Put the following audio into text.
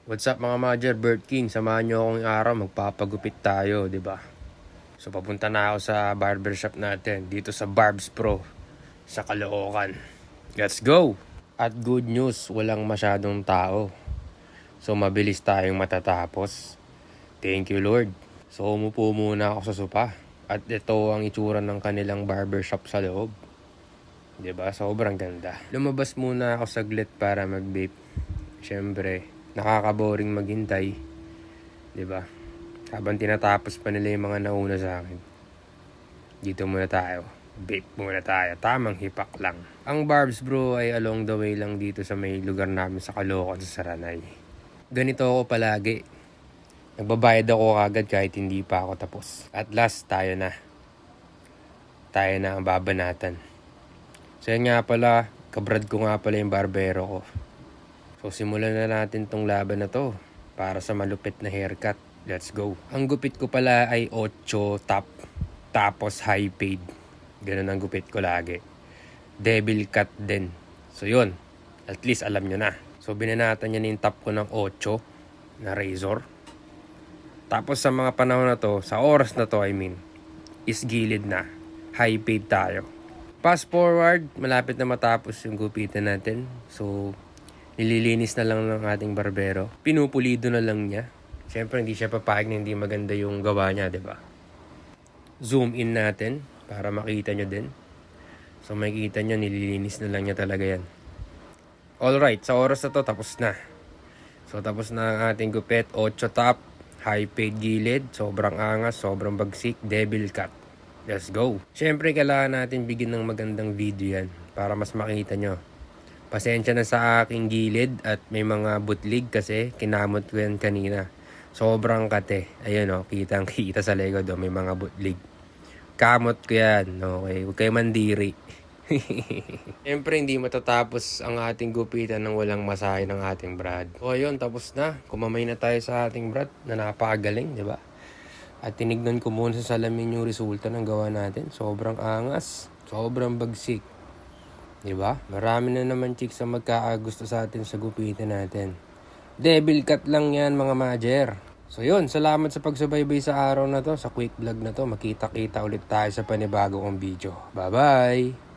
What's up mga Majer, Bird King? Samahan nyo akong araw, magpapagupit tayo, di ba? So papunta na ako sa barbershop natin, dito sa Barbs Pro, sa Caloocan. Let's go! At good news, walang masyadong tao. So mabilis tayong matatapos. Thank you Lord. So umupo muna ako sa sopa. At ito ang itsura ng kanilang barbershop sa loob. Diba? Sobrang ganda. Lumabas muna ako saglit para mag-vape. Siyempre, nakaka-boring maghintay. Diba? Habang tinatapos pa nila yung mga nauna sa akin. Dito muna tayo. Vape muna tayo. Tamang hipak lang. Ang Barbs Bro ay along the way lang dito sa may lugar namin sa Caloocan sa Saranay. Ganito ako palagi. Nagbabayad ako kagad kahit hindi pa ako tapos. At last, tayo na. Tayo na ang babanatan. So yan nga pala, kabrad ko nga pala yung barbero ko. So simulan na natin tong laban na to para sa malupit na haircut. Let's go. Ang gupit ko pala ay 8 top, tapos high fade. Ganun ang gupit ko lagi. Devil cut din. So yun, at least alam nyo na. So binanatan niya yung top ko ng 8 na razor. Tapos sa mga panahon na to, sa oras na to is gilid na. High fade tayo. Fast forward, malapit na matapos yung gupitan natin. So, nililinis na lang ng ating barbero. Pinupulido na lang niya. Siyempre, hindi siya papayag na hindi maganda yung gawa niya, di ba? Zoom in natin para makita nyo din. So, makikita nyo, nililinis na lang niya talaga yan. Alright, sa oras na to, tapos na. So, tapos na ang ating gupit. 8 top, high fade gilid, sobrang angas, sobrang bagsik, devil cut. Let's go. Siyempre, kailangan natin bigyan ng magandang video yan para mas makita nyo. Pasensya na sa aking gilid at may mga butlig kasi kinamot ko yan kanina. Sobrang kate. Ayun o, kitang kita sa likod o, may mga butlig. Kamot ko yan. Okay, huwag kayo mandiri. Siyempre, hindi matatapos ang ating gupitan ng walang masahe ng ating brad. O ayun, tapos na. Kumamay na tayo sa ating brad na napakagaling, di ba? At tinignan ko muna sa salamin yung resulta ng gawa natin. Sobrang angas. Sobrang bagsik. Diba? Marami na naman chicks na magkakagusto sa atin sa gupitan natin. Devil cut lang yan mga Majer. So yun, salamat sa pagsubaybay sa araw na to. Sa quick vlog na to. Makita-kita ulit tayo sa panibago kong video. Bye-bye!